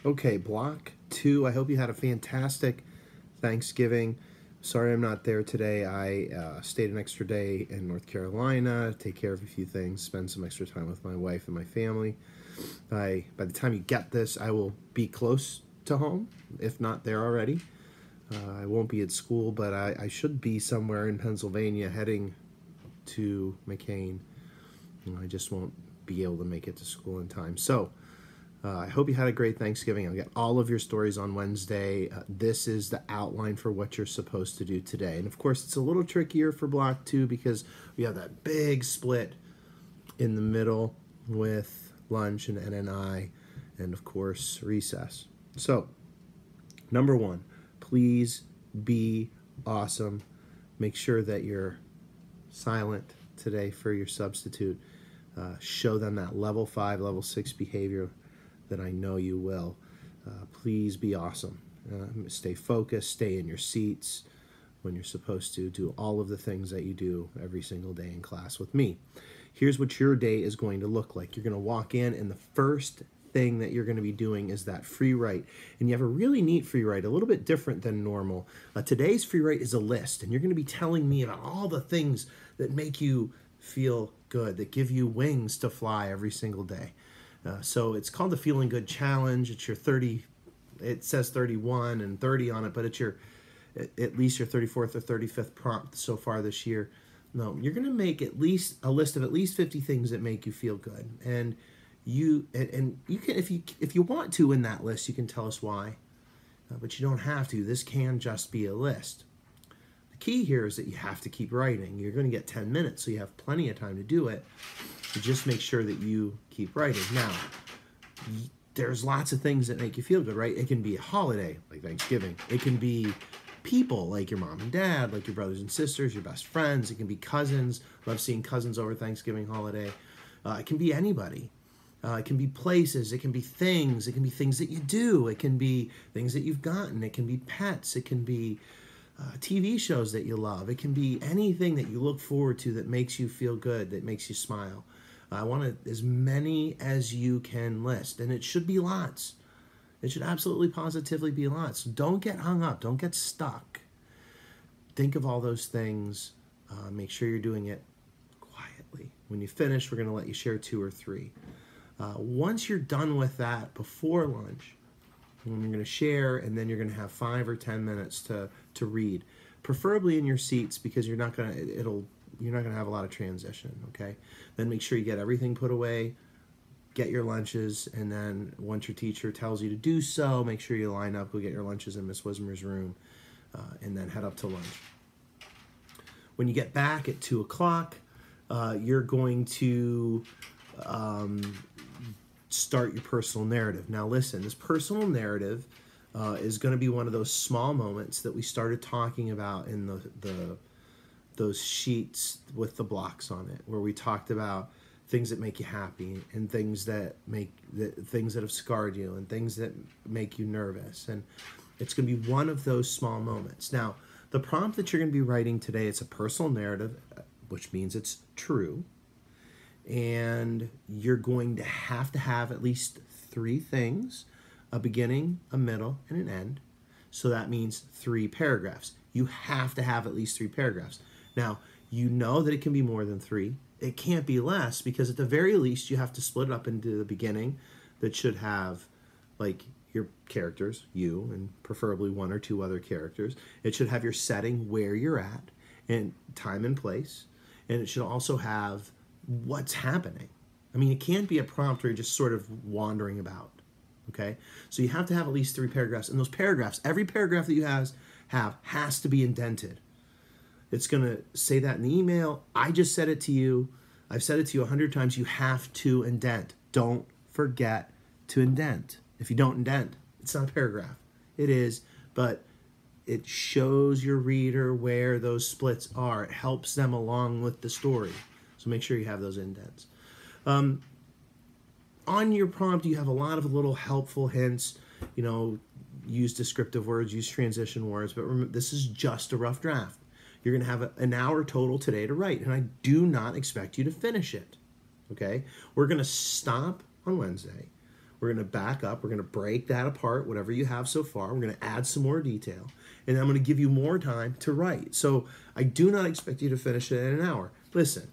Okay, block 2. I hope you had a fantastic Thanksgiving. Sorry I'm not there today. I stayed an extra day in North Carolina, take care of a few things, spend some extra time with my wife and my family. By the time you get this, I will be close to home, if not there already. I won't be at school, but I should be somewhere in Pennsylvania heading to McCain. I just won't be able to make it to school in time. So I hope you had a great Thanksgiving. I'll get all of your stories on Wednesday. This is the outline for what you're supposed to do today. And of course, it's a little trickier for block 2 because we have that big split in the middle with lunch and NNI and of course recess. So, number 1, please be awesome. Make sure that you're silent today for your substitute. Show them that level 5, level 6 behavior that I know you will. Please be awesome. Stay focused, stay in your seats when you're supposed to. Do all of the things that you do every single day in class with me. Here's what your day is going to look like. You're going to walk in, and the first thing that you're going to be doing is that free write. And you have a really neat free write, a little bit different than normal. Today's free write is a list, and you're going to be telling me about all the things that make you feel good, that give you wings to fly every single day. So it's called the Feeling Good Challenge. It's your 30, it says 31 and 30 on it, but it's your, at least your 34th or 35th prompt so far this year. No, you're going to make at least a list of at least 50 things that make you feel good. And you can, if you want to in that list, you can tell us why, but you don't have to. This can just be a list. The key here is that you have to keep writing. You're going to get 10 minutes, so you have plenty of time to do it. So just make sure that you keep writing. Now, there's lots of things that make you feel good, right? It can be a holiday, like Thanksgiving. It can be people, like your mom and dad, like your brothers and sisters, your best friends. It can be cousins. Love seeing cousins over Thanksgiving holiday. It can be anybody. It can be places. It can be things. It can be things that you do. It can be things that you've gotten. It can be pets. It can be TV shows that you love. It can be anything that you look forward to that makes you feel good, that makes you smile. I want as many as you can list, and it should be lots. It should absolutely positively be lots. Don't get hung up. Don't get stuck. Think of all those things. Make sure you're doing it quietly. When you finish, we're going to let you share 2 or 3. Once you're done with that before lunch, you're going to share, and then you're going to have 5 or 10 minutes to read, preferably in your seats, because you're not going to have a lot of transition. Okay, then make sure you get everything put away, get your lunches, and then once your teacher tells you to do so, make sure you line up, go get your lunches in Miss Wismer's room, and then head up to lunch. When you get back at 2 o'clock, you're going to start your personal narrative. Now listen, this personal narrative is going to be one of those small moments that we started talking about in those sheets with the blocks on it, where we talked about things that make you happy and things that have scarred you and things that make you nervous. And it's going to be one of those small moments. Now, the prompt that you're going to be writing today, it's a personal narrative, which means it's true. And you're going to have at least 3 things, a beginning, a middle, and an end. So that means 3 paragraphs. You have to have at least 3 paragraphs. Now, you know that it can be more than 3. It can't be less, because at the very least, you have to split it up into the beginning that should have, like, your characters, you, and preferably 1 or 2 other characters. It should have your setting, where you're at, and time and place. And it should also have what's happening. I mean, it can't be a prompt where you're just sort of wandering about, okay? So you have to have at least 3 paragraphs. And those paragraphs, every paragraph that you have has to be indented. It's going to say that in the email. I just said it to you. I've said it to you 100 times. You have to indent. Don't forget to indent. If you don't indent, it's not a paragraph. It is, but it shows your reader where those splits are. It helps them along with the story. So make sure you have those indents. On your prompt, you have a lot of little helpful hints. You know, use descriptive words, use transition words. But remember, this is just a rough draft. You're going to have an hour total today to write, and I do not expect you to finish it. Okay? We're going to stop on Wednesday. We're going to back up. We're going to break that apart, whatever you have so far. We're going to add some more detail. And I'm going to give you more time to write. So I do not expect you to finish it in an hour. Listen,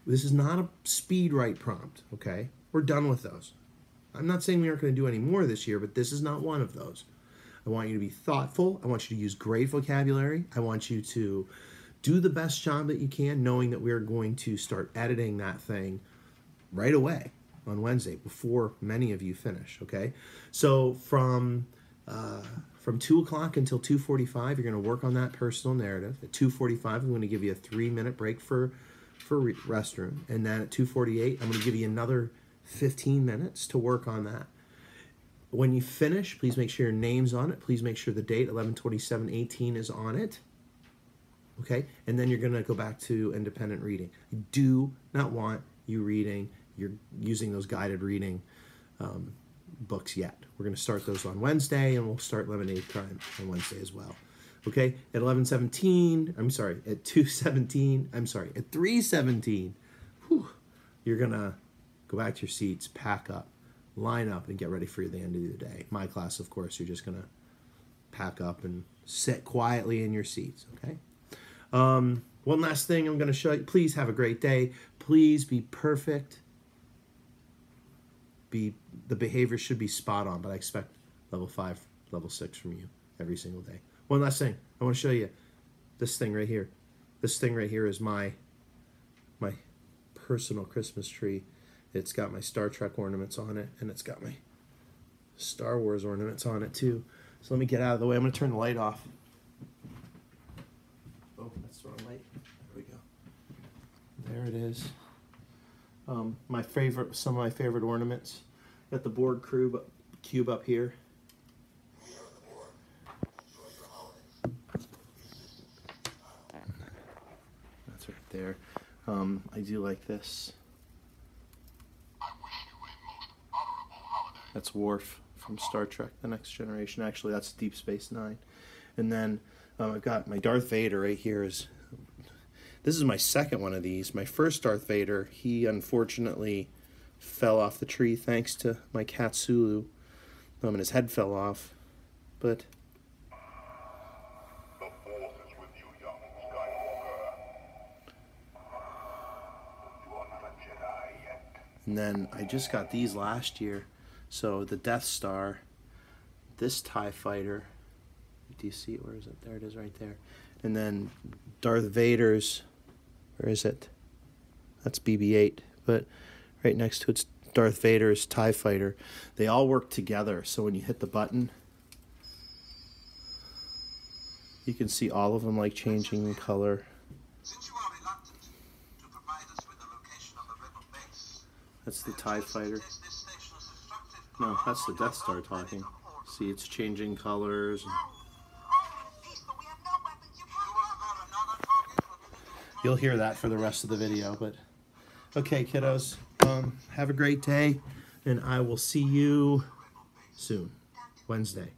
this is not a speed write prompt, okay? We're done with those. I'm not saying we aren't going to do any more this year, but this is not one of those. I want you to be thoughtful. I want you to use great vocabulary. I want you to do the best job that you can, knowing that we are going to start editing that thing right away on Wednesday before many of you finish, okay? So from 2 o'clock until 2:45, you're going to work on that personal narrative. At 2:45, I'm going to give you a 3-minute break for restroom. And then at 2:48, I'm going to give you another 15 minutes to work on that. When you finish, please make sure your name's on it. Please make sure the date, 11/27.18, is on it. Okay? And then you're going to go back to independent reading. I do not want you reading, you're using those guided reading books yet. We're going to start those on Wednesday, and we'll start Lemonade Crime on Wednesday as well. Okay? At 11:17, I'm sorry, at 2:17, I'm sorry, at 3:17, you're going to go back to your seats, pack up, line up, and get ready for the end of the day. My class, of course, you're just going to pack up and sit quietly in your seats, okay? One last thing I'm going to show you. Please have a great day. Please be perfect. The behavior should be spot on, but I expect level 5, level 6 from you every single day. One last thing. I want to show you this thing right here. This thing right here is my personal Christmas tree. It's got my Star Trek ornaments on it, and it's got my Star Wars ornaments on it too. So let me get out of the way. I'm going to turn the light off. Oh, that's the wrong light. There we go. There it is. Some of my favorite ornaments. Got the board cube up here. That's right there. I do like this. That's Worf from Star Trek: The Next Generation. Actually, that's Deep Space Nine. And then I've got my Darth Vader right here. This is my second one of these. My first Darth Vader, he unfortunately fell off the tree thanks to my cat Sulu. And his head fell off. But the Force is with you, young Skywalker. You are not a Jedi yet. And then I just got these last year. So the Death Star, this TIE Fighter, do you see it? Where is it? There it is right there. And then Darth Vader's, where is it? That's BB-8. But right next to it's Darth Vader's TIE Fighter. They all work together. So when you hit the button, you can see all of them like changing in color. Since you are reluctant to provide us with the location of the rebel base, That's the TIE Fighter. No, that's the Death Star talking. See, it's changing colors. You'll hear that for the rest of the video, but okay, kiddos. Have a great day, and I will see you soon, Wednesday.